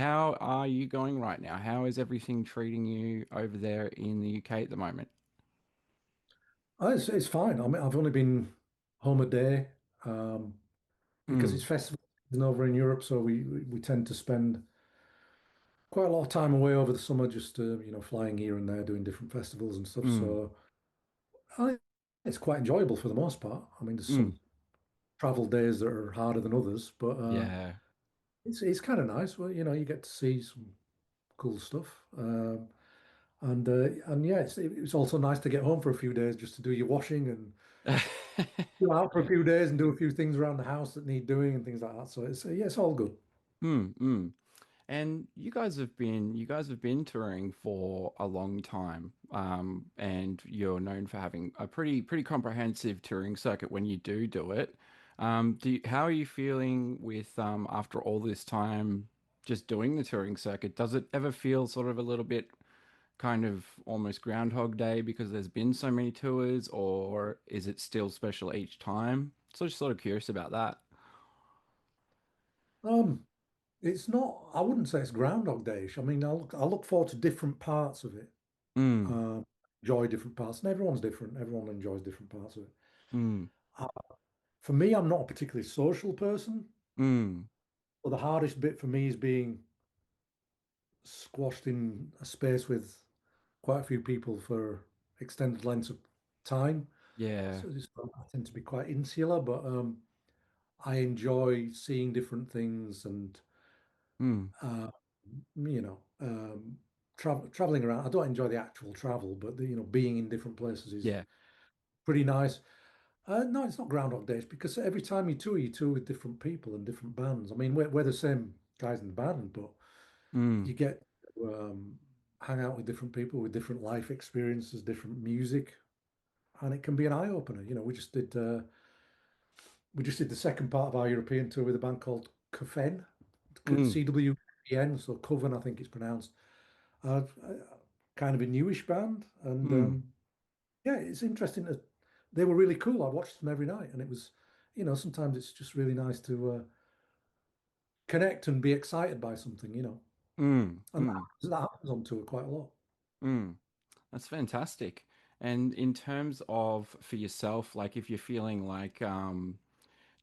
How are you going right now? How is everything treating you over there in the UK at the moment? It's fine. I mean, I've only been home a day um, because it's Mm, festival season over in Europe, so we tend to spend quite a lot of time away over the summer, just flying here and there, doing different festivals and stuff. mm, So I, it's quite enjoyable for the most part. I mean, there's mm. some travel days that are harder than others, but Yeah. it's kind of nice. Well, you get to see some cool stuff. And yeah, it's also nice to get home for a few days just to do your washing and go out for a few days and do a few things around the house that need doing and things like that. So it's yeah, it's all good. Mm, mm. And you guys have been touring for a long time, and you're known for having a pretty comprehensive touring circuit when you do it. How are you feeling with after all this time just doing the touring circuit? Does it ever feel sort of a little bit kind of almost Groundhog Day because there's been so many tours, or is it still special each time? So just sort of curious about that. Um, it's not. I wouldn't say it's Groundhog Day-ish. I mean, I look forward to different parts of it. Mm, Um, enjoy different parts, and everyone's different. Everyone enjoys different parts of it. mm, Uh, for me, I'm not a particularly social person. mm. But the hardest bit for me is being squashed in a space with quite a few people for extended lengths of time. Yeah. I tend to be quite insular, but I enjoy seeing different things and Mm, uh, you know traveling around. I don't enjoy the actual travel, but being in different places is yeah. pretty nice. No, it's not Groundhog Days because every time you tour with different people and different bands. I mean, we're the same guys in the band, but you Mm, get to hang out with different people with different life experiences, different music, and it can be an eye opener. We just did the second part of our European tour with a band called Coven, mm, CWN, so Coven, I think it's pronounced. Kind of a newish band, and mm, yeah, it's interesting that they were really cool. I watched them every night, and it was, sometimes it's just really nice to connect and be excited by something. mm, And mm, that happens on tour quite a lot. mm. That's fantastic. And in terms of for yourself, like if you're feeling like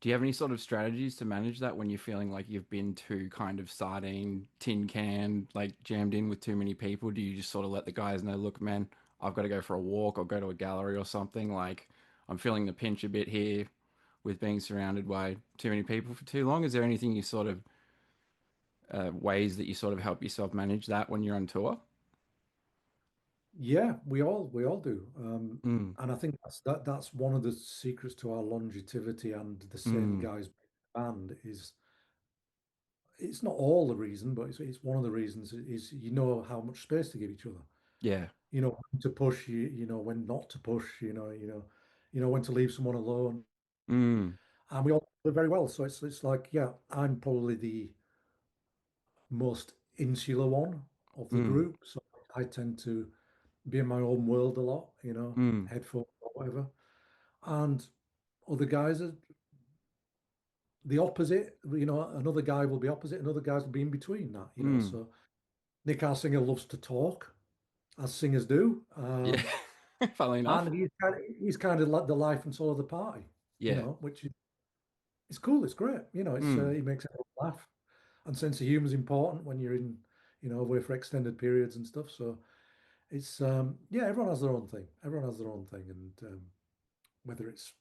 do you have any sort of strategies to manage that when you're feeling like you've been too kind of sardine, tin can, like jammed in with too many people? Do you just sort of let the guys know, look, man, I've got to go for a walk or go to a gallery or something? Like I'm feeling the pinch a bit here with being surrounded by too many people for too long. Is there anything you sort of ways that you sort of help yourself manage that when you're on tour? Yeah, we all do. Mm, And I think that's one of the secrets to our longevity and the same mm, guys band is it's not all the reason, but it's one of the reasons is you know how much space to give each other. yeah. You know when to push, you know when not to push, you know when to leave someone alone. Mm, And we all do it very well. So it's like, yeah, I'm probably the most insular one of the mm, group. So I tend to be in my own world a lot, mm, headphones or whatever. And other guys are the opposite. Another guy will be opposite, and other guys will be in between that. mm. So Nick, our singer, loves to talk, as singers do. Yeah. Funnily enough. And he's kind of like the life and soul of the party, Yeah. which is it's cool. It's great. Mm, He makes everyone laugh. And sense of humor is important when you're away for extended periods and stuff. So it's yeah, everyone has their own thing. Everyone has their own thing, and whether it's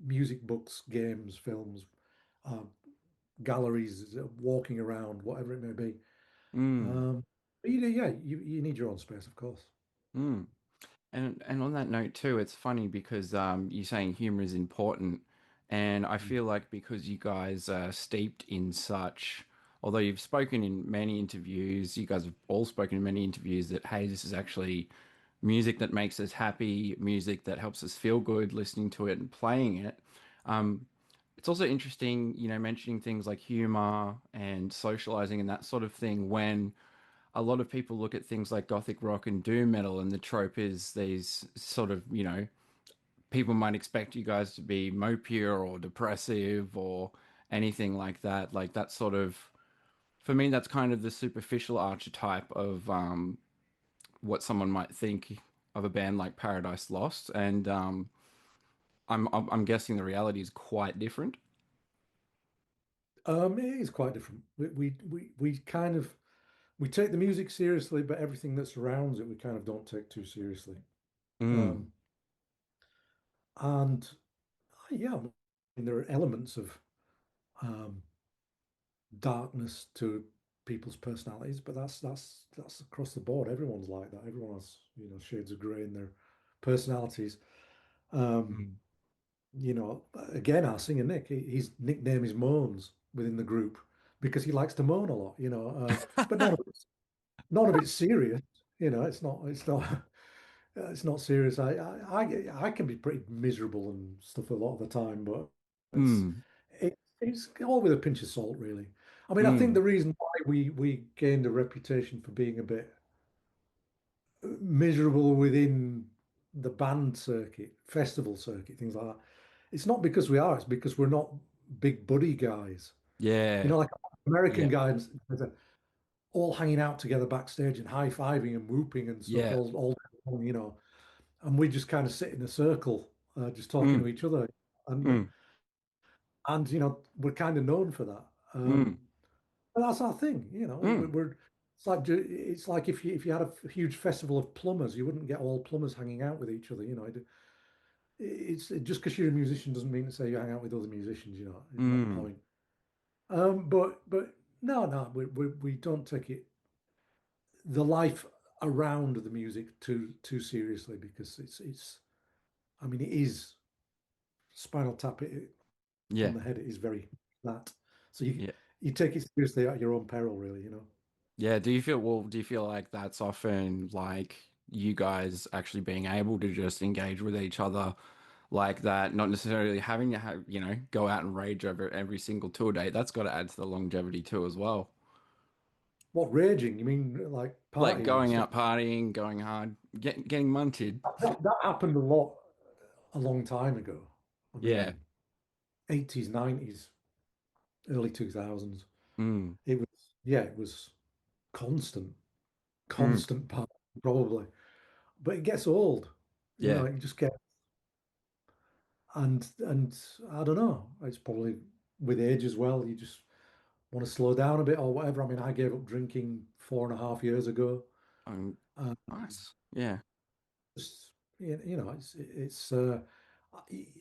music, books, games, films, uh, galleries, walking around, whatever it may be. mm, Um, but you need your own space, of course. mm. And on that note too, it's funny because you're saying humor is important, and I Mm. feel like because you guys are steeped in such, although you've spoken in many interviews, you guys have all spoken in many interviews that hey, this is actually music that makes us happy, music that helps us feel good listening to it and playing it. It's also interesting, mentioning things like humor and socializing and that sort of thing when a lot of people look at things like gothic rock and doom metal, and the trope is these sort of, people might expect you guys to be mopier or depressive or anything like that. Like that sort of For me, that's kind of the superficial archetype of what someone might think of a band like Paradise Lost, and I'm guessing the reality is quite different. It is quite different. We kind of we take the music seriously, but everything that surrounds it we kind of don't take too seriously. Mm, Um, and yeah, I mean, there are elements of um, darkness to people's personalities, but that's across the board. Everyone's like that. Everyone has, shades of grey in their personalities. Um, mm. Again, our singer Nick, his nickname is Moans within the group because he likes to moan a lot. But none of it's serious. It's not serious. I can be pretty miserable and stuff a lot of the time, but it's Mm, it's all with a pinch of salt, really. I mean, I think mm. the reason why we gained a reputation for being a bit miserable within the band circuit, festival circuit, things like that, it's not because we are, it's because we're not big buddy guys. Yeah, Like American yeah, guys all hanging out together backstage and high-fiving and whooping and stuff yeah. all day long. And we just kind of sit in a circle, just talking to Mm, each other, and mm, we're kind of known for that. mm, But that's our thing. mm. It's like if you had a huge festival of plumbers, you wouldn't get all plumbers hanging out with each other. It's just because you're a musician doesn't mean to say you hang out with other musicians. It's not the Mm. point. But no, no, we don't take it the life around the music too seriously because it's. I mean, it is Spinal Tap it on Yeah, the head. It is very that. So you yeah, you take it seriously at your own peril, really. yeah. Do you feel like that's often like you guys actually being able to just engage with each other like that, not necessarily having to have, go out and rage over every single tour date. That's got to add to the longevity too as well. What raging? You mean like Like partying and going stuff? out partying, going hard, getting munted. That happened a lot a long time ago. I Yeah. mean, 80s, 90s, early 2000s. Mm, It was constant, mm, constant party, probably. But it gets old, yeah. it just gets, and I don't know, it's probably with age as well. You just want to slow down a bit or whatever. I mean, I gave up drinking 4.5 years ago. Um, Uh, nice. Yeah. just,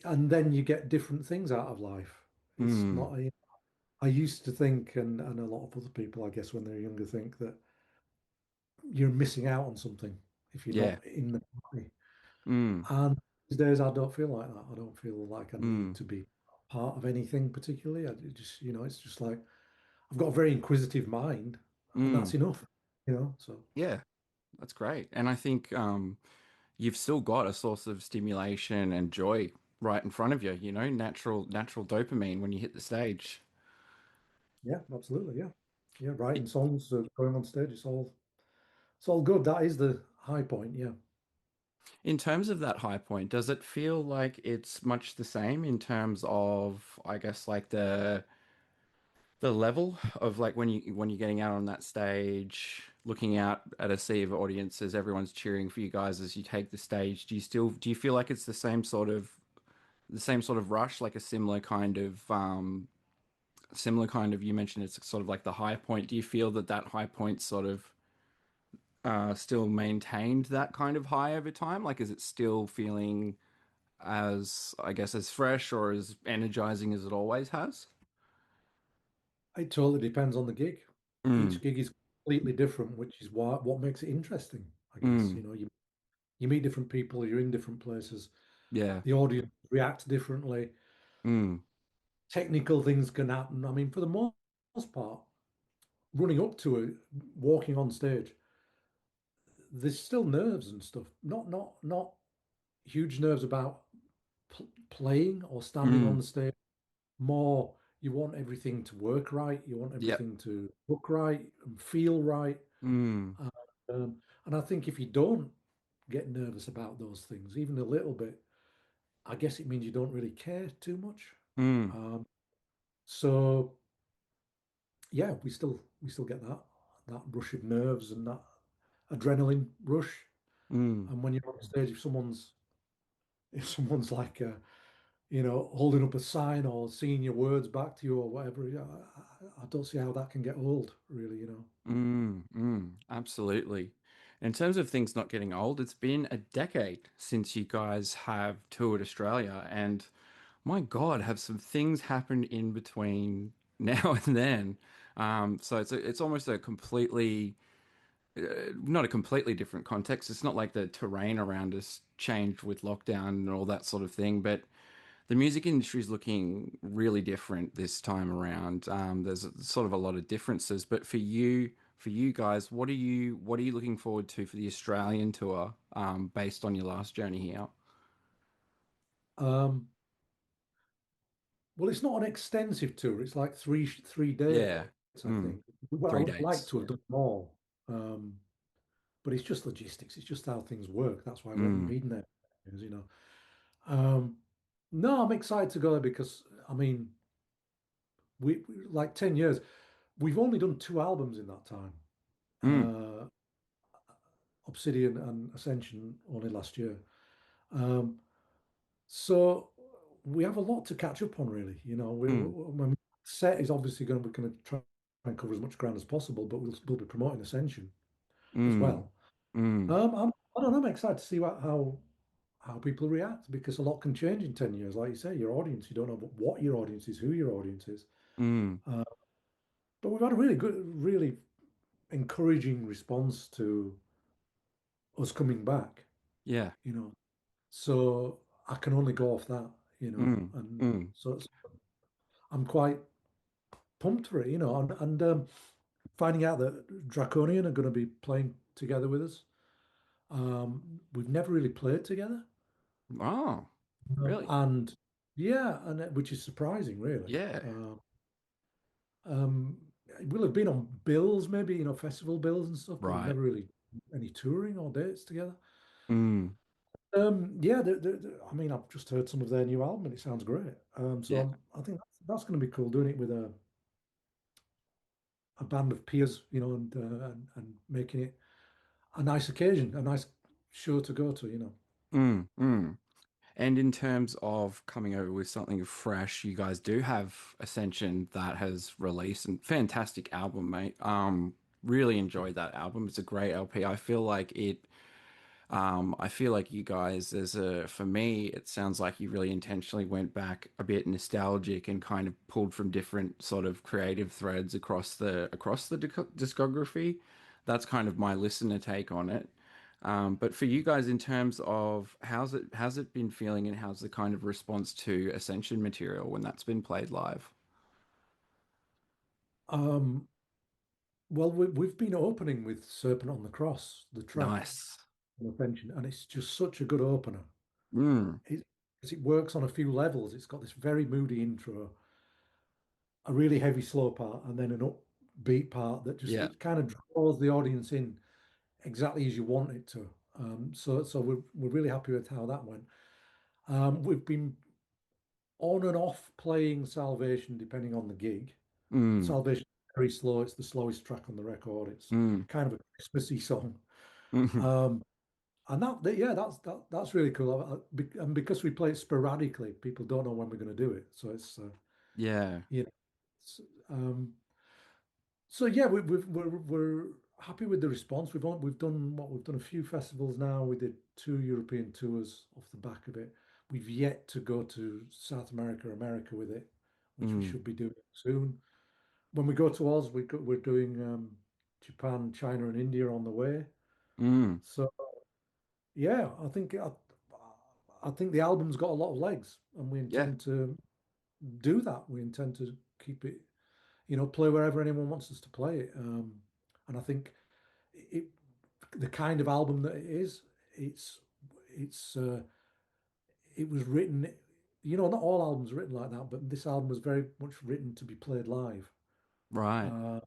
and then you get different things out of life. It's Mm, not, I used to think, and a lot of other people, I guess, when they're younger, think that you're missing out on something if you're yeah. not in the party. Mm, And these days, I don't feel like that. I don't feel like I need mm, to be part of anything particularly. It's just like I've got a very inquisitive mind, and that's mm. enough. So Yeah. That's great. And I think you've still got a source of stimulation and joy right in front of you, natural dopamine when you hit the stage. yeah, absolutely, yeah, yeah. Writing songs, going on stage, it's all good. That is the high point. Yeah. In terms of that high point, does it feel like it's much the same in terms of, I guess, like the level of like when you're getting out on that stage, looking out at a sea of audiences, everyone's cheering for you guys as you take the stage. Do you feel like it's the same sort of rush, like a similar kind of you mentioned it's sort of like the high point. Do you feel that that high point sort of still maintained that kind of high over time? Like, is it still feeling as, I guess, as fresh or as energizing as it always has? It totally depends on the gig. Mm, Each gig is completely different, which is what makes it interesting, I guess. mm, You meet different people, you're in different places, yeah. the audience reacts differently. Mm, Technical things can happen. I mean, for the most part, running up to it, walking on stage, there's still nerves and stuff. Not huge nerves about playing or standing on mm, the stage. More, you want everything to work right. You want yep. everything to look right and feel right. Mm, And, and I think if you don't get nervous about those things, even a little bit, I guess it means you don't really care too much. mm, Um, so yeah, we still get that rush of nerves and that adrenaline rush. Mm, And when you're on stage, if someone's like holding up a sign or singing your words back to you or whatever, yeah, I don't see how that can get old, really. absolutely. In terms of things not getting old, it's been a decade since you guys have toured Australia, and my God, have some things happened in between now and then. So it's almost a completely not a completely different context. It's not like the terrain around us changed with lockdown and all that sort of thing, but the music industry is looking really different this time around. There's sort of a lot of differences, but for you guys, what are you looking forward to for the Australian tour, based on your last journey here? Um, well, it's not an extensive tour. It's like three dates, Yeah, I mm, think. Well, I three would like dates. to have done more, um, but it's just logistics. It's just how things work. That's why we haven't Mm, been there, you know. Um, no, I'm excited to go there because I mean, like 10 years. We've only done two albums in that time. mm, Uh, Obsidian and Ascension only last year. Um, so we have a lot to catch up on, really. mm, My set is obviously going to try and cover as much ground as possible, but we'll be promoting Ascension as mm, well. mm, I don't know. I'm excited to see how people react because a lot can change in 10 years. Like you say, your audience, you don't know what your audience is, who your audience is. mm. Uh, but we've had a really good, really encouraging response to us coming back. Yeah. You know, so I can only go off that. Mm, And mm. so I'm quite pumped for it. And finding out that Draconian are going to be playing together with us. We've never really played together, Oh, really? and yeah, which is surprising, really. Yeah. Um, we'll have been on bills, maybe festival bills and stuff, but we've Right. never really any touring or dates together. Mm, Yeah, I mean, I've just heard some of their new album and it sounds great. So yeah. I think that's going to be cool doing it with a band of peers, and making it a nice occasion, a nice show to go to. Mm, mm. And in terms of coming over with something fresh, you guys do have Ascension that has released a fantastic album, mate. Really enjoyed that album. It's a great LP. I feel like you guys, for me, it sounds like you really intentionally went back a bit nostalgic and kind of pulled from different sort of creative threads across the discography. That's kind of my listener take on it. But for you guys, in terms of how's it been feeling and how's the kind of response to Ascension material when that's been played live? Um, well, we've been opening with Serpent on the Cross, the track, Nice. and it's just such a good opener. Mm, It, 'Cause it works on a few levels. It's got this very moody intro, a really heavy slow part, and then an upbeat part that just yeah. it kind of draws the audience in exactly as you want it to. So we're really happy with how that went. We've been on and off playing Salvation depending on the gig. Mm, Salvation is very slow. It's the slowest track on the record. It's mm, kind of a Christmassy song. mhm. Um, and yeah, that's really cool. And because we play it sporadically, people don't know when we're going to do it. So it's Yeah. you know, it's, um, so yeah, we're happy with the response. We've done a few festivals now. We did two European tours off the back of it. We've yet to go to South America with it, which we Mm, should be doing soon. When we go to Oz, we're doing Japan, China, and India on the way. mm. So yeah, I think the album's got a lot of legs, and we Yeah. intend to do that. We intend to keep it, play wherever anyone wants us to play it. And I think it, the kind of album that it is, it's it's it was written. Not all albums are written like that, but this album was very much written to be played live. Right. Uh,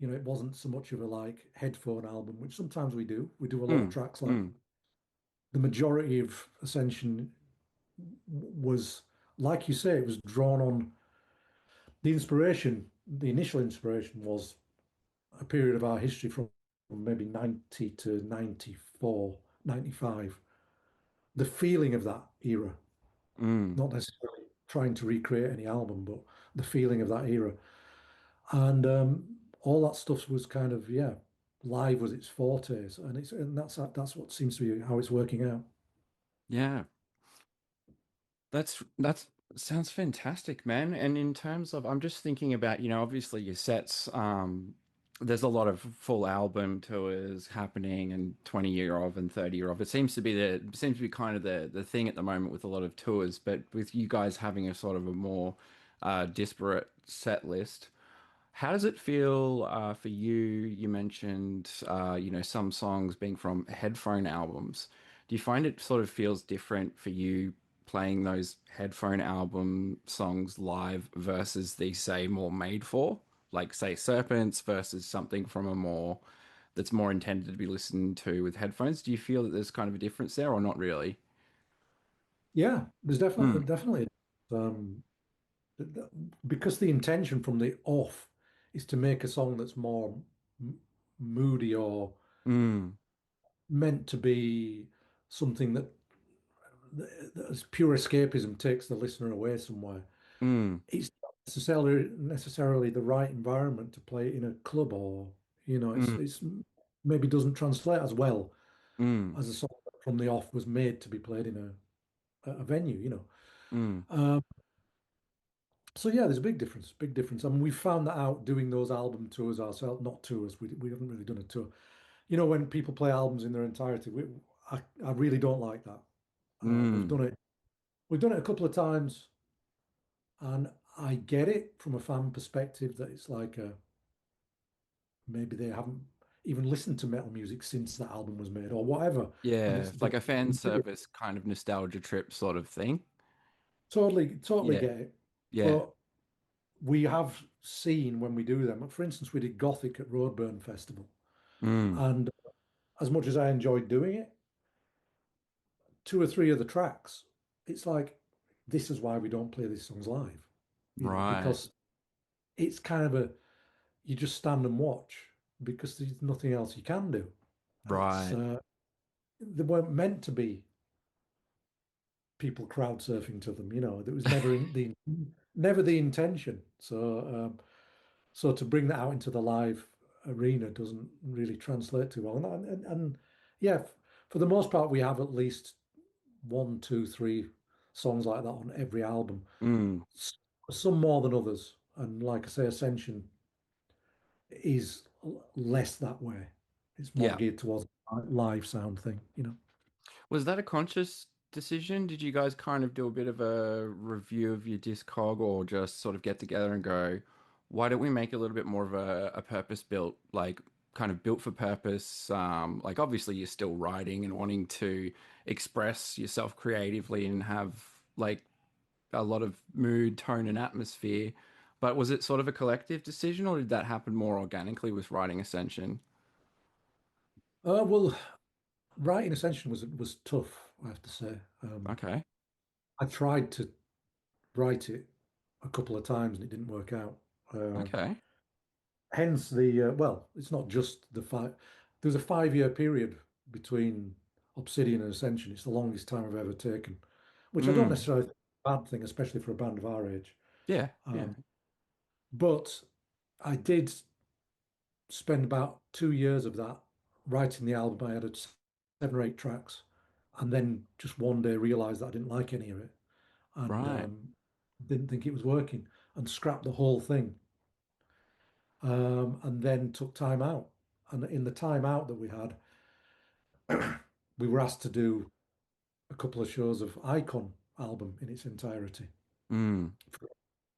it wasn't so much of a like headphone album, which sometimes we do. We do a lot of Mm, tracks like mm. the majority of Ascension was, like you say, it was drawn on the inspiration. the initial inspiration was a period of our history from maybe 90 to 94, 95. The feeling of that era, Mm. not necessarily trying to recreate any album, but the feeling of that era. And all that stuff was kind of, yeah, live was its forte. And that's what seems to be how it's working out. Yeah. That's sounds fantastic, man. And in terms of, I'm just thinking about, obviously your sets, there's a lot of full album tours happening and 20-year of and 30-year of. It seems to be kind of the thing at the moment with a lot of tours, but with you guys having a sort of a more disparate set list. How does it feel for you? You mentioned, some songs being from headphone albums. Do you find it sort of feels different for you playing those headphone album songs live versus the, say, more made for, like, say, Serpents versus something from a more that's more intended to be listened to with headphones? Do you feel that there's kind of a difference there or not really? Yeah, there's Mm, definitely um, because the intention from the off is to make a song that's more moody or mm, meant to be something that as pure escapism takes the listener away somewhere. mm, It's not necessarily the right environment to play it in a club or mm, it's maybe doesn't translate as well mm, as a song that from the off was made to be played in a venue. mm, Um, so yeah, there's a big difference, big difference. I mean, we found that out doing those album tours ourselves, not tours. We haven't really done a tour. When people play albums in their entirety, I really don't like that. We've mm. done it. We've done it a couple of times, and I get it from a fan perspective that it's like maybe they haven't even listened to metal music since that album was made or whatever, and Yeah, it's it's like the a fan service kind of nostalgia trip sort of thing. totally Yeah, get it. yeah. But we have seen when we do them. For instance, we did Gothic at Roadburn Festival, Mm, and as much as I enjoyed doing it, two or three of the tracks, it's like this is why we don't play these songs live, right, because it's kind of a you just stand and watch because there's nothing else you can do. It's right. they weren't meant to be people crowd surfing to them. There was never the intention. So to bring that out into the live arena doesn't really translate too well. And yeah, for the most part, we have at least one, two, three songs like that on every album. Mm, Some more than others. And like I say, Ascension is less that way. It's more yeah. geared towards a live sound thing. Was that a conscious decision? Did you guys kind of do a bit of a review of your Discog or just sort of get together and go, why don't we make a little bit more of a purpose-built, like kind of built for purpose? Like obviously you're still writing and wanting to express yourself creatively and have like a lot of mood, tone, and atmosphere. But was it sort of a collective decision, or did that happen more organically with writing Ascension? Well, writing Ascension was tough, I have to say. Okay, I tried to write it a couple of times and it didn't work out. okay. Hence well, it's not just the five. There's a 5 year period between Obsidian and Ascension. It's the longest time I've ever taken, which I don't Mm, necessarily think is a bad thing, especially for a band of our age. yeah, yeah. Um, but I did spend about 2 years of that writing the album. I had 7 or 8 tracks, and then just one day realized that I didn't like any of it and Right. didn't think it was working and scrapped the whole thing. And then took time out. And in the time out that we had, we were asked to do a couple of shows of Icon album in its entirety Mm,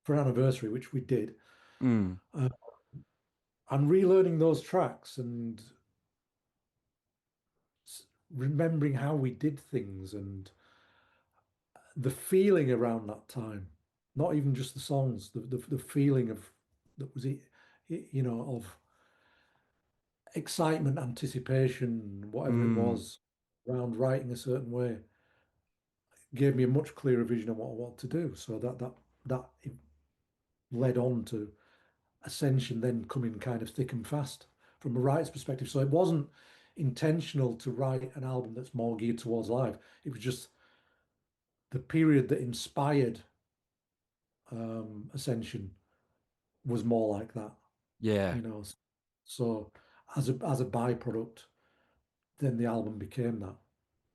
for an anniversary, which we did. mm, Uh, and relearning those tracks and remembering how we did things and the feeling around that time, not even just the songs, the feeling of that was of excitement, anticipation, whatever it mm. was around writing a certain way, gave me a much clearer vision of what I want to do. So that led on to Ascension then coming kind of thick and fast from a writer's perspective. So it wasn't intentional to write an album that's more geared towards live. It was just the period that inspired Ascension was more like that, Yeah. you know. So as a byproduct, then the album became that.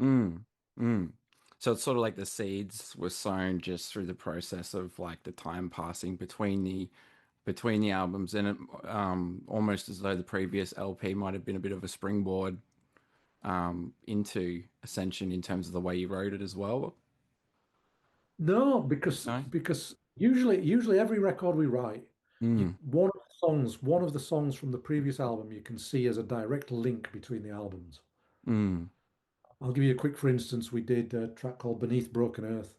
Mm. Mm. So it's sort of like the seeds were sown just through the process of like the time passing between the albums, and it, almost as though the previous LP might have been a bit of a springboard into Ascension in terms of the way you wrote it as well. No, because No? usually every record we write, Mm. one of the songs from the previous album you can see as a direct link between the albums. Mm. I'll give you a quick, for instance, we did a track called Beneath Broken Earth,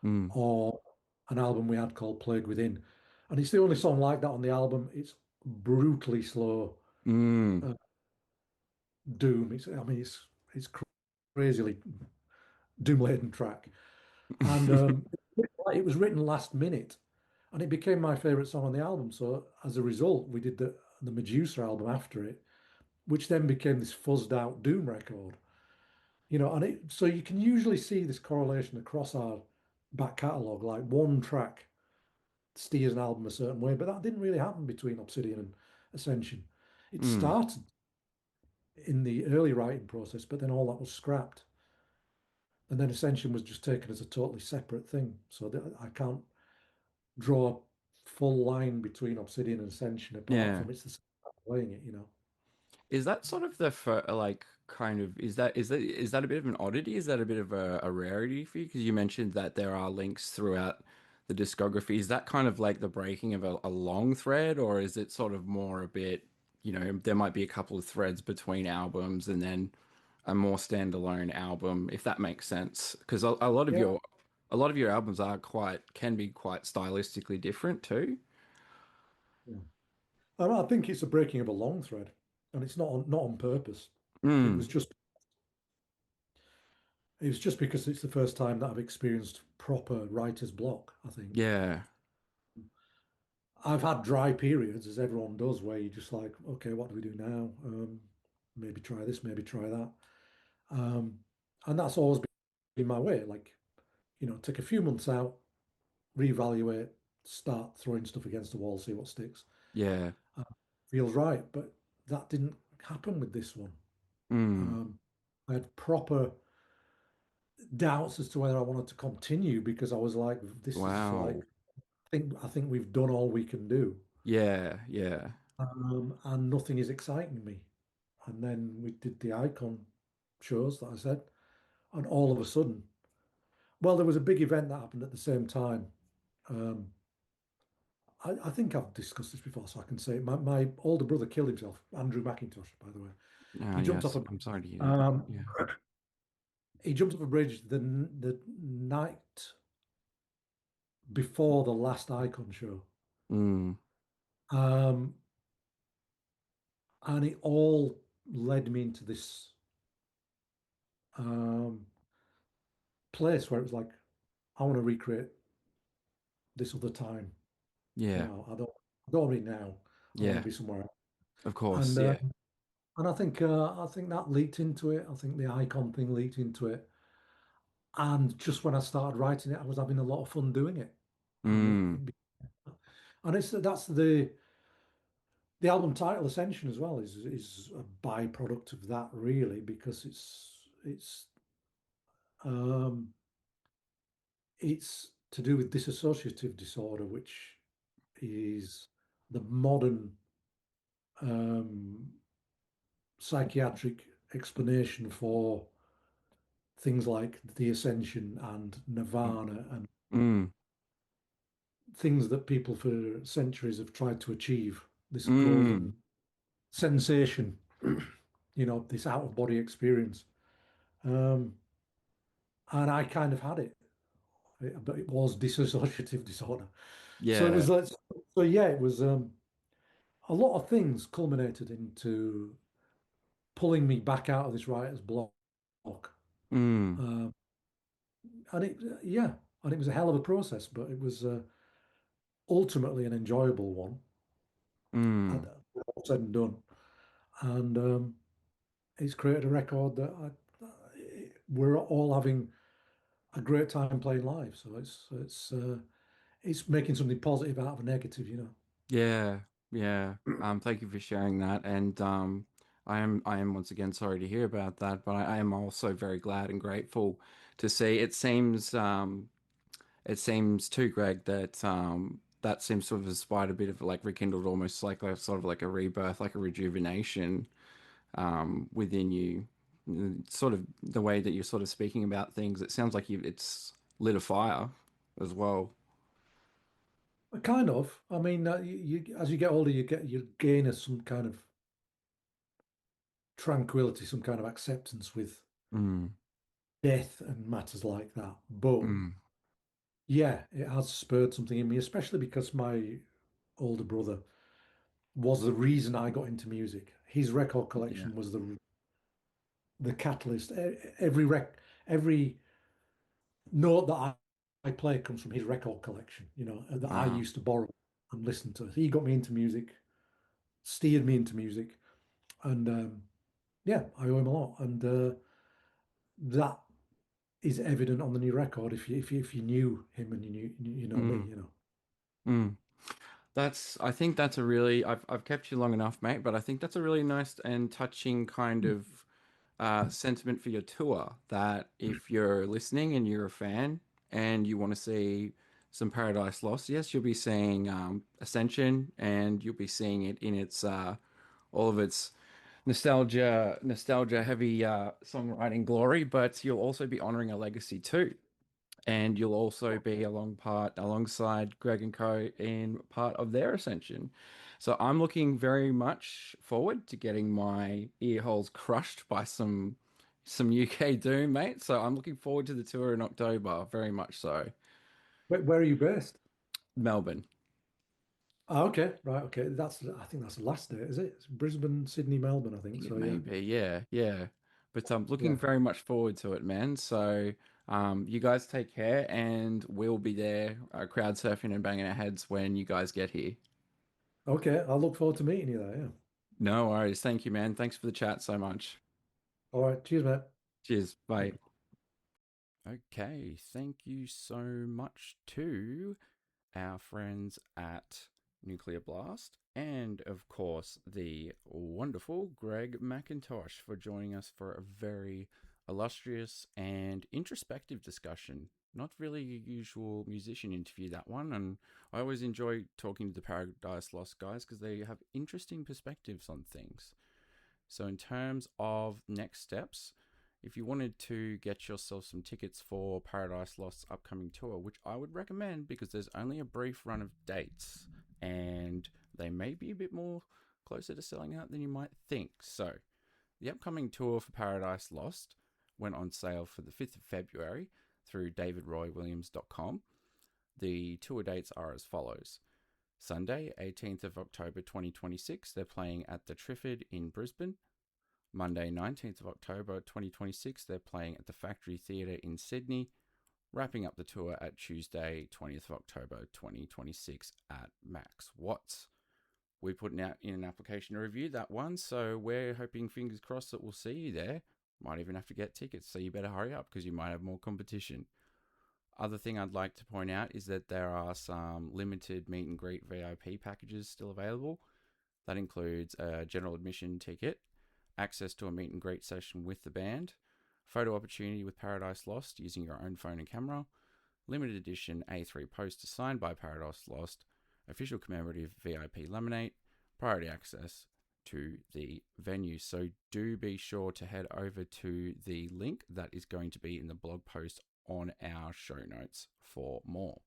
Mm. or an album we had called Plague Within. And it's the only song like that on the album. It's brutally slow, Mm. uh, doom. I mean, it's crazily doom-laden track. And it was written last minute, and it became my favorite song on the album. So as a result, we did the Medusa album after it, which then became this fuzzed out doom record. You know, and so you can usually see this correlation across our back catalogue, like one track steers an album a certain way, but that didn't really happen between Obsidian and Ascension. It Mm. started in the early writing process, but then all that was scrapped. And then Ascension was just taken as a totally separate thing. So that I can't draw a full line between Obsidian and Ascension apart Yeah. from it's the same playing it, you know. Is that sort of the like kind of is that a bit of an oddity? Is that a bit of a rarity for you? Because you mentioned that there are links throughout the discography. Is that kind of like the breaking of a long thread, or is it sort of more a bit, there might be a couple of threads between albums and then a more standalone album, if that makes sense? Because Yeah. a lot of your albums can be quite stylistically different too. Yeah. And I think it's a breaking of a long thread, and it's not on purpose. It was Mm, just it was just because it's the first time that I've experienced proper writer's block, I think. yeah, I've had dry periods, as everyone does, where you're just like, okay, what do we do now? Maybe try this, maybe try that. Um, and that's always been my way. Like, take a few months out, reevaluate, start throwing stuff against the wall, see what sticks. yeah. Uh, Feels right, but that didn't happen with this one. Mm, Um, I had proper doubts as to whether I wanted to continue because I was like, this is like, wow. I think we've done all we can do, Yeah, yeah. and nothing is exciting me. And then we did the icon shows that I said, and all of a sudden, well, there was a big event that happened at the same time. Um, I think I've discussed this before, so I can say it. My older brother killed himself, Andrew McIntosh, by the way. Ah, He jumped off yes. a I'm sorry to hear that. um, Yeah. he jumped off a bridge the night before the last icon show. Mm, Um, and it all led me into this um, place where it was like, I want to recreate this other time yeah. now. I don't want it now. I want to Yeah. be somewhere else. Of course. And Yeah. I think that leaked into it. I think the icon thing leaked into it. And just when I started writing it, I was having a lot of fun doing it. And Mm, it's that's the album title Ascension as well is a byproduct of that really because um it's to do with dissociative disorder, which is the modern um, psychiatric explanation for things like the ascension and nirvana and mm, things that people for centuries have tried to achieve. This mm. golden sensation, this out of body experience. Um, and I kind of had it, but it was dissociative disorder. So it Yeah. was like, so yeah, it was a lot of things culminated into pulling me back out of this writer's block. Mm, Um, and yeah, and it was a hell of a process, but it was ultimately an enjoyable one. Mm. all said and done. And he's created a record that we're all having a great time playing live. So it's making something positive out of a negative, you know. Yeah, yeah. Thank you for sharing that. And I am once again sorry to hear about that, but I am also very glad and grateful to see. It seems too, Greg, that that seems to have inspired a bit of like rekindled, almost like a sort of like a rebirth, like a rejuvenation within you. Sort of the way that you're sort of speaking about things. It sounds like it's lit a fire as well. Kind of. I mean, as you get older, you gain some kind of tranquility, some kind of acceptance with Mm, death and matters like that. But mm, yeah, it has spurred something in me, especially because my older brother was the reason I got into music. His record yeah. collection was the catalyst. Every note that I play comes from his record collection, you know, that I Wow. used to borrow and listen to. He got me into music, steered me into music, and yeah, I owe him a lot. And that is evident on the new record if you knew him and you know me, Mm, you know. mm. I think that's a really, I've kept you long enough, mate, but I think that's a really nice and touching kind of sentiment for your tour. That if you're listening and you're a fan and you want to see some Paradise Lost, yes, you'll be seeing Ascension, and you'll be seeing it in its all of its nostalgia heavy songwriting glory, but you'll also be honoring a legacy too. And you'll also be alongside Greg and Co in part of their ascension. So I'm looking very much forward to getting my ear holes crushed by some UK doom, mate. So I'm looking forward to the tour in October, very much so. Where are you based? Melbourne. Oh, okay, right, okay. I think that's the last day, is it? It's Brisbane, Sydney, Melbourne, I I think. think it So may yeah, be, yeah, yeah. But I'm looking yeah. very much forward to it, man. So you guys take care, and we'll be there crowd surfing and banging our heads when you guys get here. Okay, I look forward to meeting you there. Yeah. No worries. Thank you, man. Thanks for the chat so much. All right, cheers, mate. Cheers. Bye. Okay, thank you so much to our friends at Nuclear Blast, and of course, the wonderful Greg McIntosh for joining us for a very illustrious and introspective discussion. Not really a usual musician interview, that one, and I always enjoy talking to the Paradise Lost guys because they have interesting perspectives on things. So, in terms of next steps, if you wanted to get yourself some tickets for Paradise Lost's upcoming tour, which I would recommend because there's only a brief run of dates and they may be a bit more closer to selling out than you might think. So, the upcoming tour for Paradise Lost went on sale for the 5th of February through davidroywilliams.com. The tour dates are as follows: Sunday, 18th of October 2026, they're playing at the Triffid in Brisbane. Monday, 19th of October 2026, they're playing at the Factory Theatre in Sydney, wrapping up the tour at Tuesday, 20th of October 2026 at Max Watts. We're putting out in an application to review that one, so we're hoping, fingers crossed, that we'll see you there. Might even have to get tickets, so you better hurry up because you might have more competition. Other thing I'd like to point out is that there are some limited meet and greet VIP packages still available. That includes a general admission ticket, access to a meet and greet session with the band, photo opportunity with Paradise Lost using your own phone and camera, limited edition A3 poster signed by Paradise Lost, official commemorative VIP laminate, priority access to the venue. So do be sure to head over to the link that is going to be in the blog post on our show notes for more.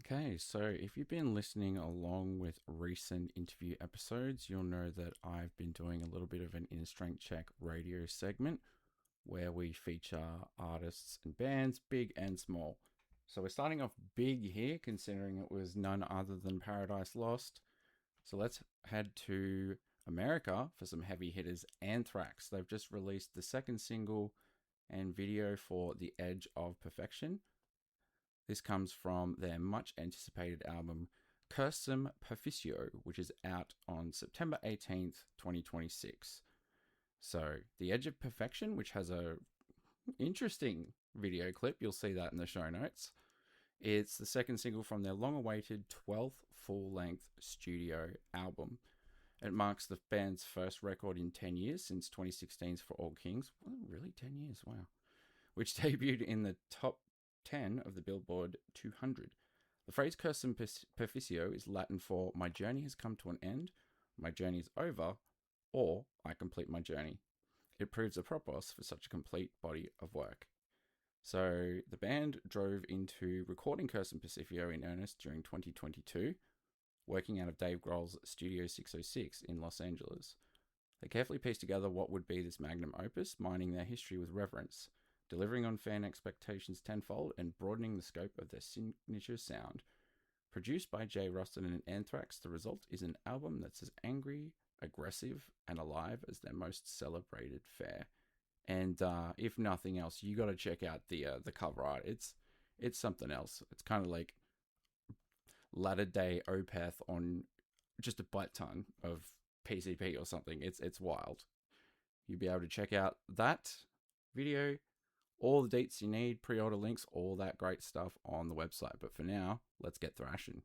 Okay, so if you've been listening along with recent interview episodes, you'll know that I've been doing a little bit of an inner strength check radio segment where we feature artists and bands, big and small. So we're starting off big here, considering it was none other than Paradise Lost. So let's head to America for some heavy hitters. ANTHRAX. They've just released the second single and video for The Edge of Perfection. This comes from their much anticipated album Cursum Perficio, which is out on September 18th, 2026. So, The Edge of Perfection, which has a interesting video clip, you'll see that in the show notes. It's the second single from their long-awaited 12th full-length studio album. It marks the band's first record in 10 years since 2016's For All Kings. Well, really, 10 years? Wow. Which debuted in the top 10 of the Billboard 200. The phrase Cursum Perficio is Latin for my journey has come to an end, my journey is over, or I complete my journey. It proves a propos for such a complete body of work. So the band drove into recording Cursum Perficio in earnest during 2022, working out of Dave Grohl's Studio 606 in Los Angeles. They carefully pieced together what would be this magnum opus, mining their history with reverence, delivering on fan expectations tenfold, and broadening the scope of their signature sound. Produced by Jay Ruston and ANTRHAX, the result is an album that's as angry, aggressive, and alive as their most celebrated fare. And if nothing else, you got to check out the cover art. It's something else. It's kind of like latter day Opeth on just a butt ton of PCP or something. It's wild. You'll be able to check out that video, all the deets you need, pre-order links, all that great stuff on the website. But for now, let's get thrashing.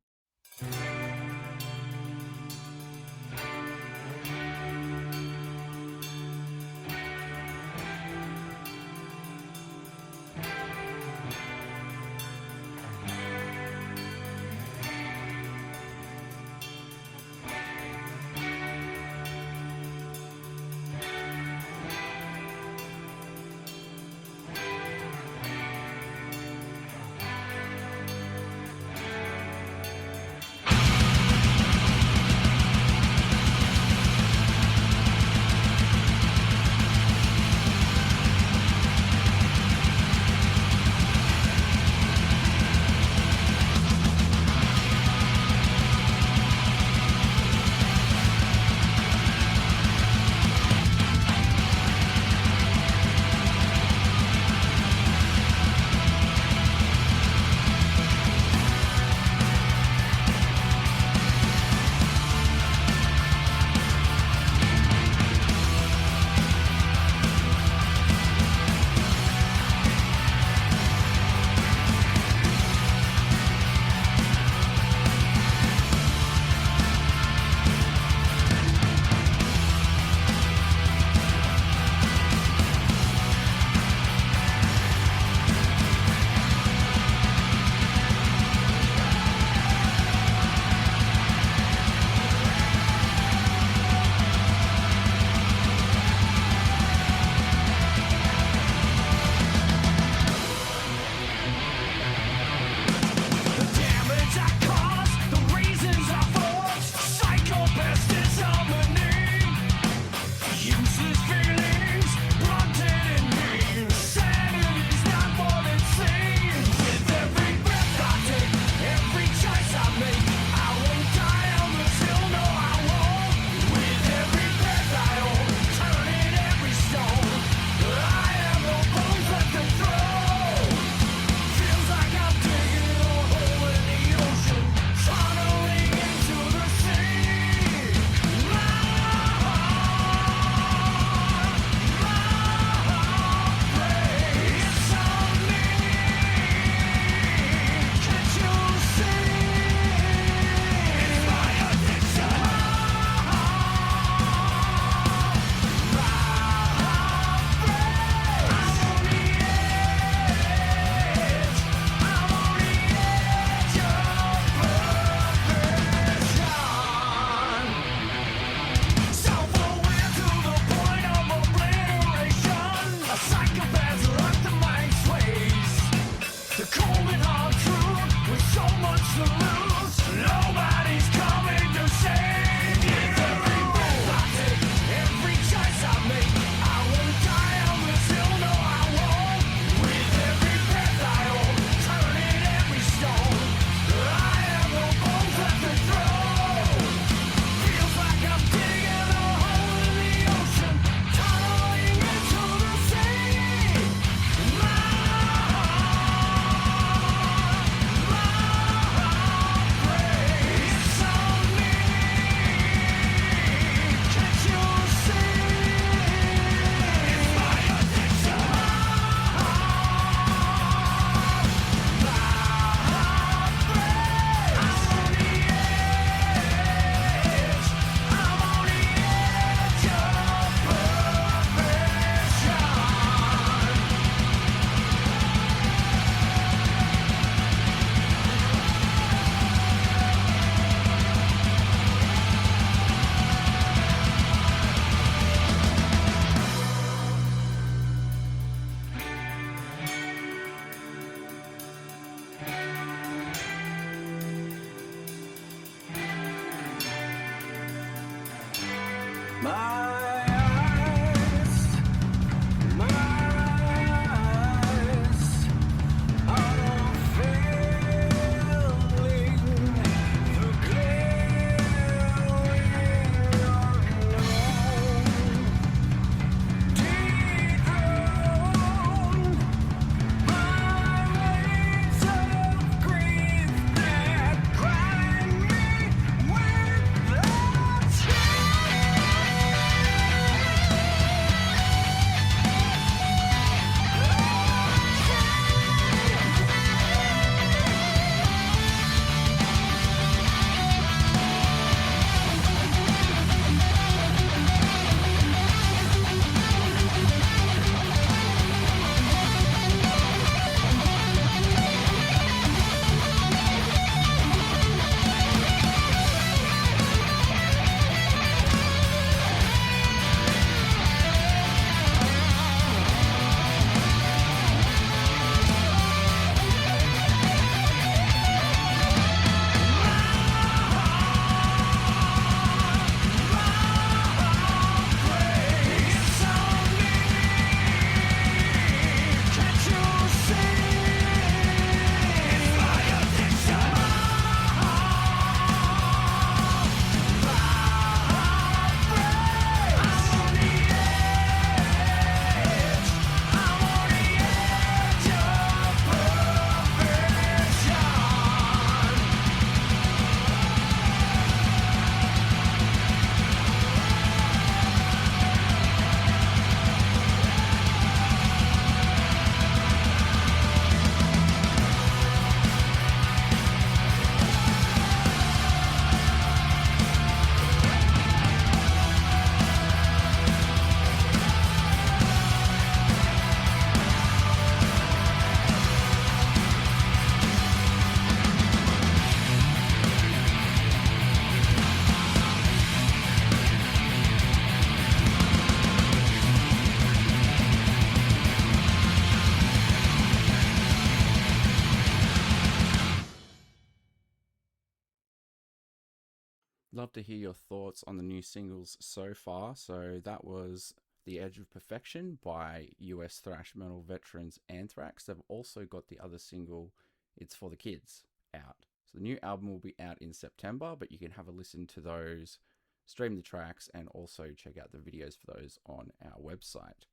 love to hear your thoughts on the new singles so far. So that was The Edge of Perfection by US thrash metal veterans ANTHRAX. They've also got the other single, It's for the Kids, out. So the new album will be out in September, but you can have a listen to those, stream the tracks, and also check out the videos for those on our website.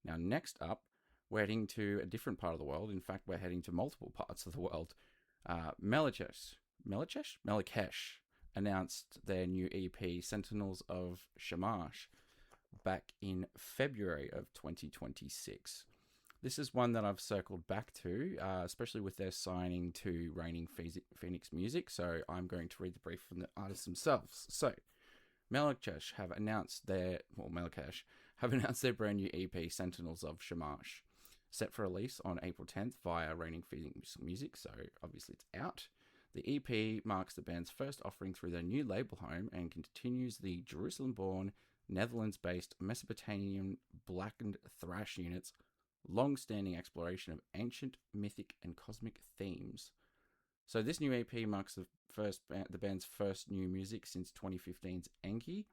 Now, next up, we're heading to a different part of the world. In fact, we're heading to multiple parts of the world. Melechesh announced their new EP, Sentinels of Shamash, back in February of 2026. This is one that I've circled back to, especially with their signing to Reigning Phoenix Music. So I'm going to read the brief from the artists themselves. So Melechesh have announced their brand new EP, Sentinels of Shamash, set for release on April 10th via Reigning Phoenix Music. So obviously it's out. The EP marks the band's first offering through their new label home and continues the Jerusalem-born, Netherlands-based Mesopotamian blackened thrash unit's long-standing exploration of ancient, mythic, and cosmic themes. So this new EP marks the band's first new music since 2015's Enki.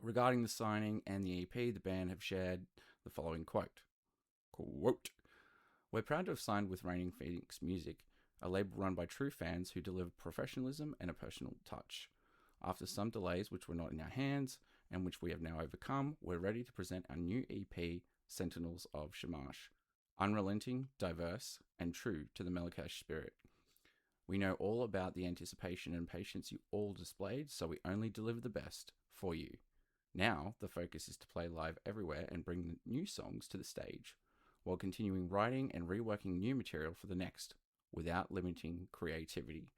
Regarding the signing and the EP, the band have shared the following quote. We're proud to have signed with Reigning Phoenix Music, a label run by true fans who deliver professionalism and a personal touch. After some delays which were not in our hands, and which we have now overcome, we're ready to present our new EP, Sentinels of Shamash, unrelenting, diverse, and true to the Melechesh spirit. We know all about the anticipation and patience you all displayed, so we only deliver the best for you. Now, the focus is to play live everywhere and bring the new songs to the stage, while continuing writing and reworking new material for the next, without limiting creativity.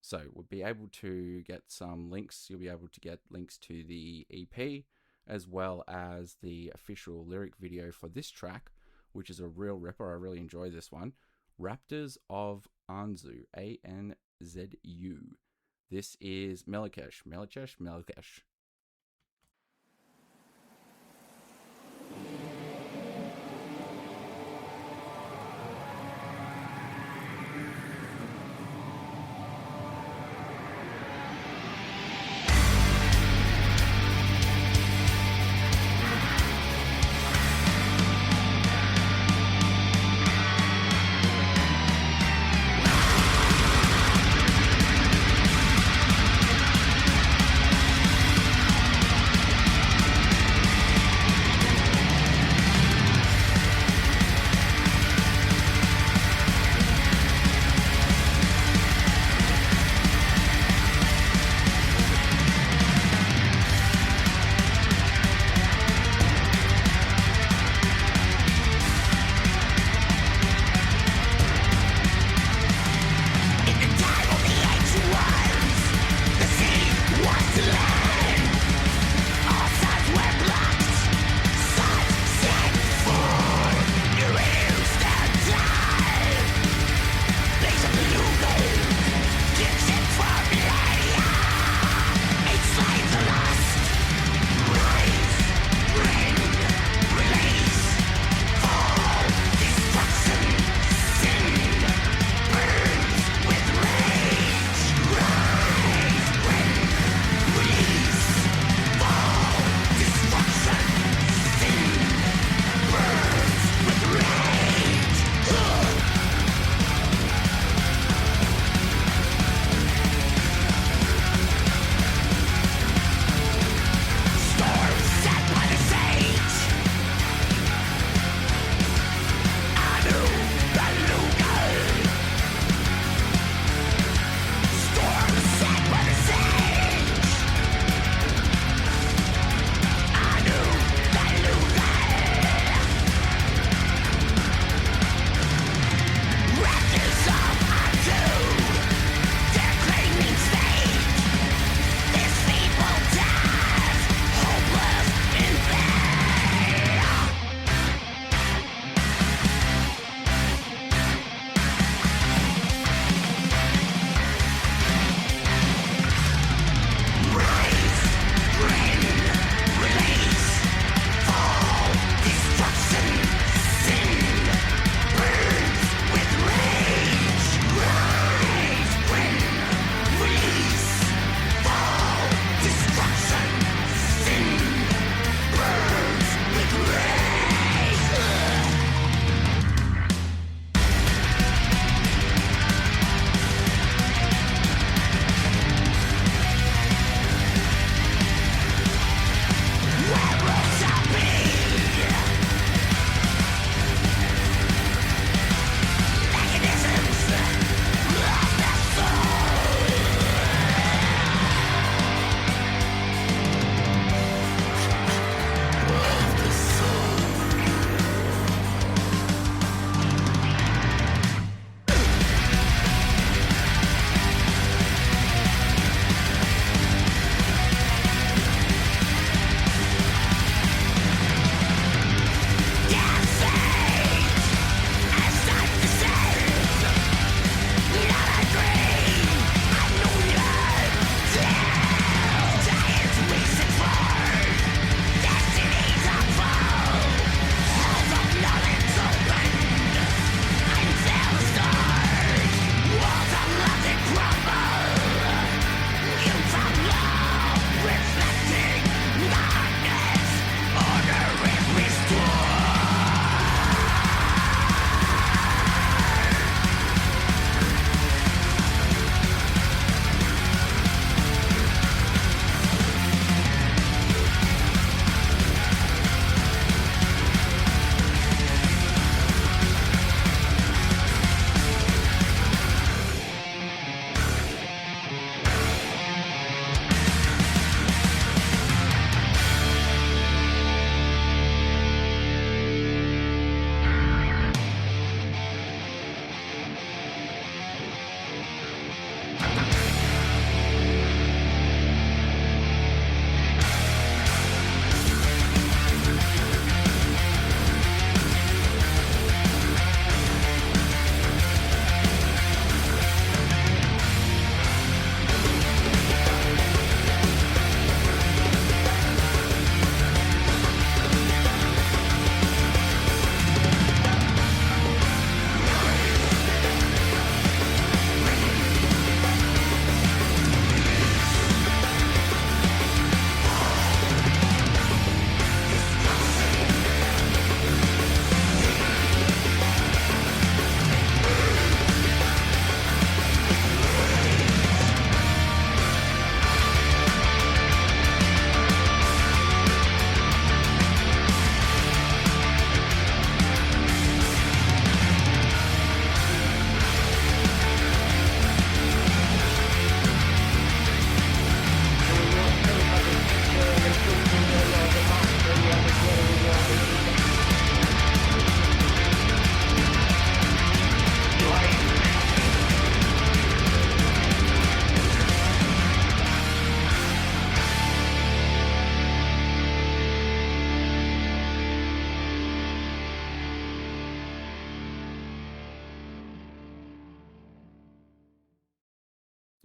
So we'll be able to get some links. You'll be able to get links to the EP, as well as the official lyric video for this track, which is a real ripper. I really enjoy this one. Raptors of Anzu, Anzu. This is Melechesh. Melechesh.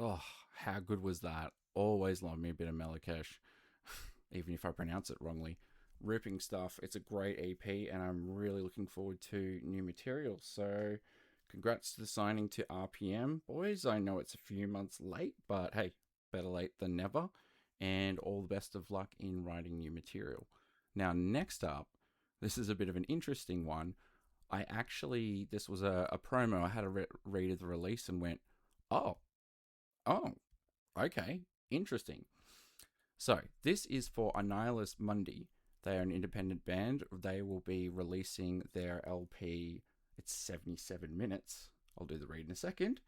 Oh, how good was that? Always love me a bit of Melekesh, even if I pronounce it wrongly. Ripping stuff. It's a great EP, and I'm really looking forward to new material. So, congrats to the signing to RPM, boys. I know it's a few months late, but hey, better late than never. And all the best of luck in writing new material. Now, next up, this is a bit of an interesting one. This was a promo. I had a read of the release and went, oh, oh, okay, interesting. So, this is for ANNIHILUS Mundi. They are an independent band. They will be releasing their LP. It's 77 minutes. I'll do the read in a second,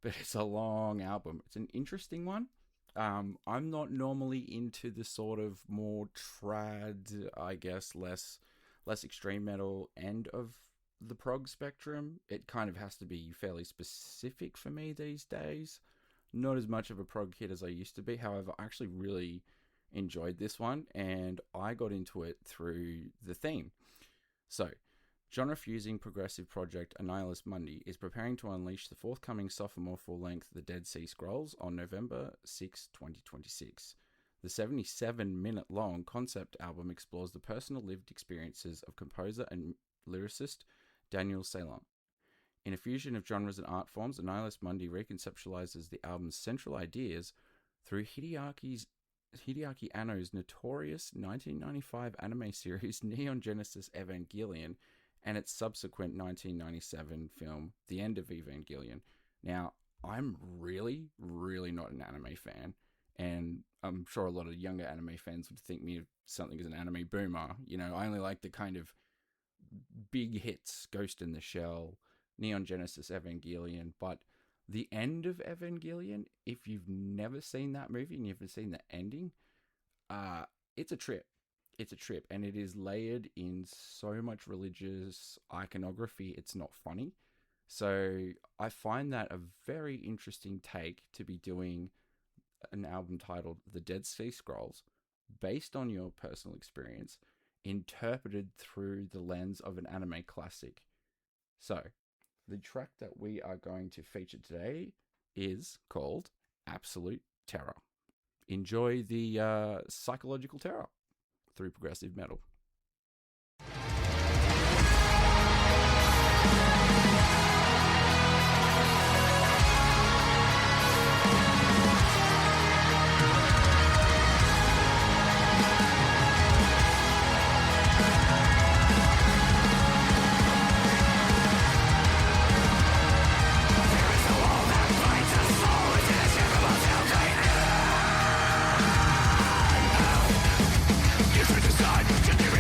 but it's a long album. It's an interesting one. I'm not normally into the sort of more trad, I guess, less extreme metal end of the prog spectrum. It kind of has to be fairly specific for me these days. Not as much of a prog kid as I used to be. However, I actually really enjoyed this one, and I got into it through the theme. So, genre-fusing progressive project ANNIHILUS Mundi is preparing to unleash the forthcoming sophomore full-length The Dead Sea Scrolls on November 6, 2026. The 77-minute-long concept album explores the personal lived experiences of composer and lyricist Daniel Ceylon. In a fusion of genres and art forms, ANNIHILUS Mundi reconceptualizes the album's central ideas through Hideaki Anno's notorious 1995 anime series Neon Genesis Evangelion and its subsequent 1997 film The End of Evangelion. Now, I'm really, really not an anime fan, and I'm sure a lot of younger anime fans would think me of something as an anime boomer. You know, I only like the kind of big hits, Ghost in the Shell, Neon Genesis Evangelion, but the end of Evangelion, if you've never seen that movie and you've seen the ending, it's a trip. It's a trip, and it is layered in so much religious iconography, it's not funny. So I find that a very interesting take to be doing an album titled The Dead Sea Scrolls, based on your personal experience, interpreted through the lens of an anime classic. So, the track that we are going to feature today is called Absolute Terror. Enjoy the psychological terror through progressive metal. You should decide to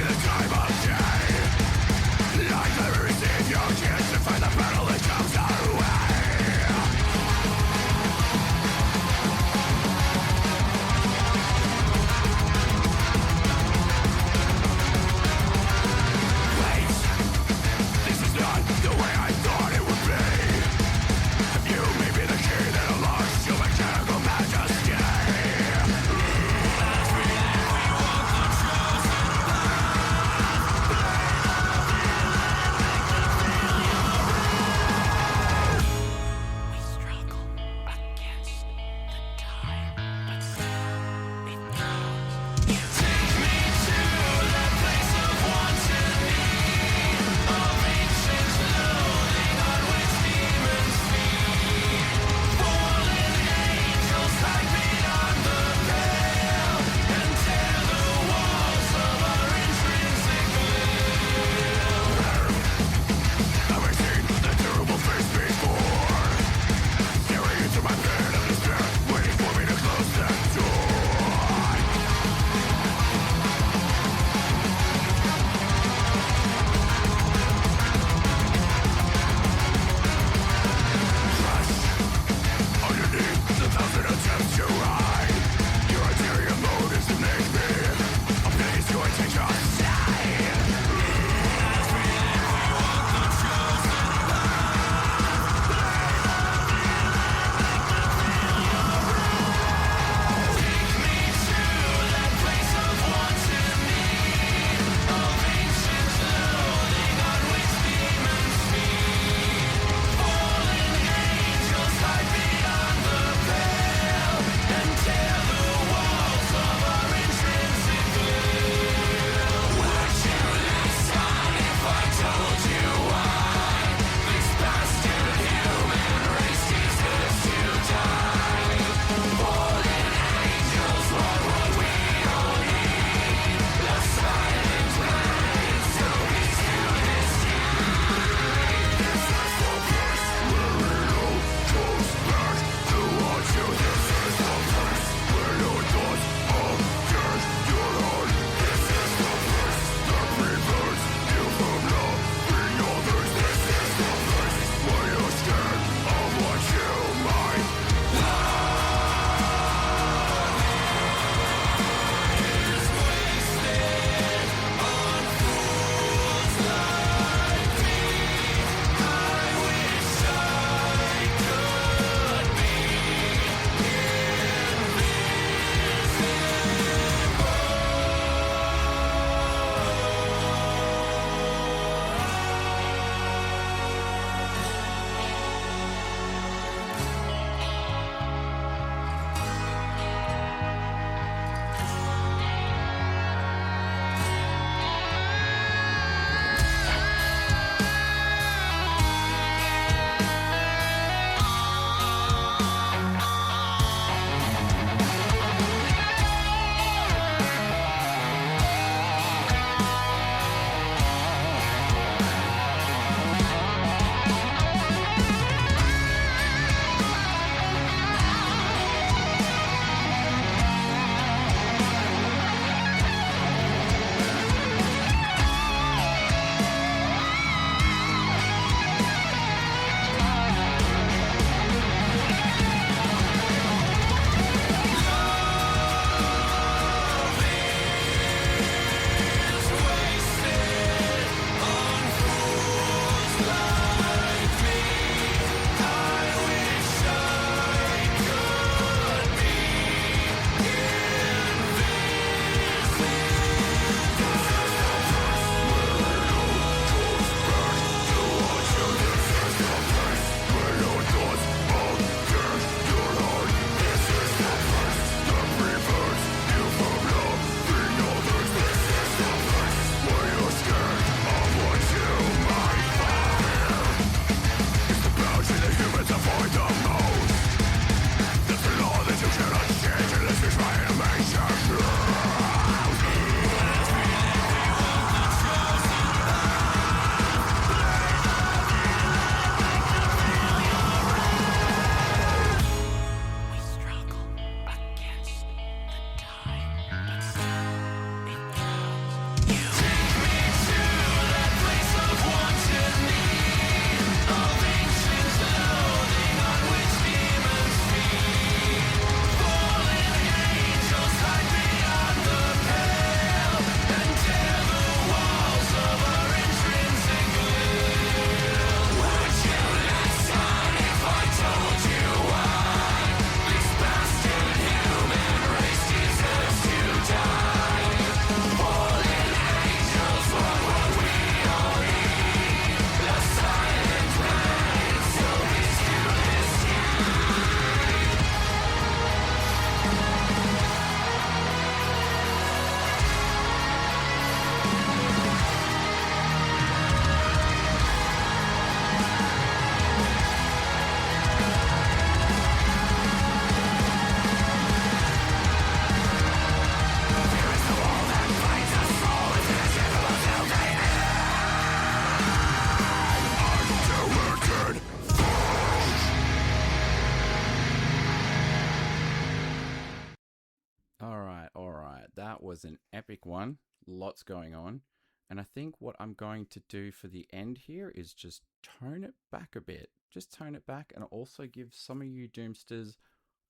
That was an epic one. Lots going on. And I think what I'm going to do for the end here is just tone it back a bit. Just tone it back and also give some of you Doomsters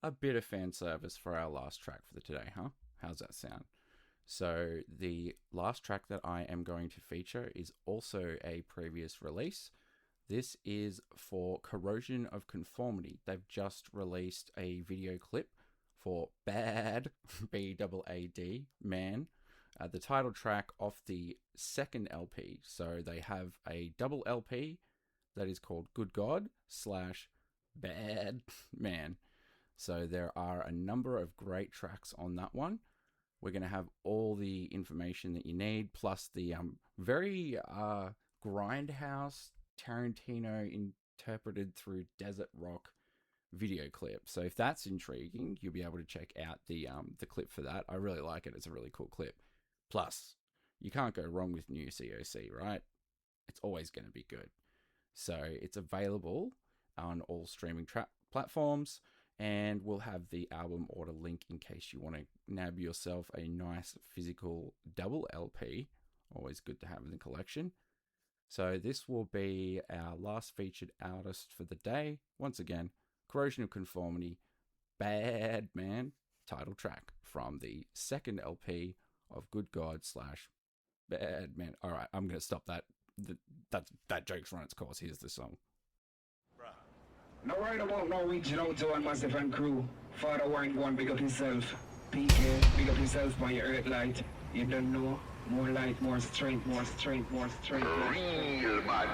a bit of fan service for our last track for the today, huh? How's that sound? So the last track that I am going to feature is also a previous release. This is for Corrosion of Conformity. They've just released a video clip for Baad, B-A-A-D, Man, the title track off the second LP. So they have a double LP that is called Good God / Baad, Man. So there are a number of great tracks on that one. We're going to have all the information that you need, plus the very grindhouse Tarantino interpreted through desert rock video clip. So if that's intriguing, you'll be able to check out the clip for that. I really like it. It's a really cool clip. Plus, you can't go wrong with new COC, right? It's always going to be good. So it's available on all streaming platforms, and we'll have the album order link in case you want to nab yourself a nice physical double LP. Always good to have in the collection. So this will be our last featured artist for the day. Once again, Corrosion of Conformity, Baad, Man, title track from the second LP of Good God / Baad, Man. All right, I'm going to stop that. That joke's run its course. Here's the song. No worry about no reaching out to one massive and crew. Father Warren, go and big up himself. PK, big up himself by your earth light. You don't know. More light, more strength, more strength, more strength. Real bad.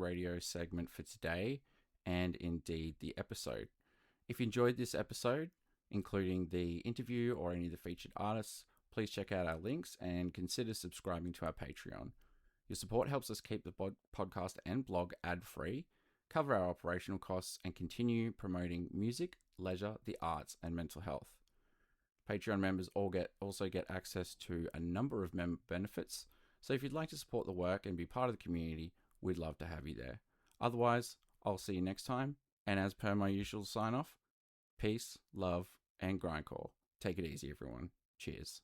radio segment for today, and indeed the episode. If you enjoyed this episode, including the interview or any of the featured artists, please check out our links and consider subscribing to our Patreon. Your support helps us keep the podcast and blog ad-free, cover our operational costs, and continue promoting music, leisure, the arts, and mental health. Patreon members also get access to a number of benefits, so if you'd like to support the work and be part of the community, we'd love to have you there. Otherwise, I'll see you next time, and as per my usual sign-off, peace, love, and grindcore. Take it easy, everyone. Cheers.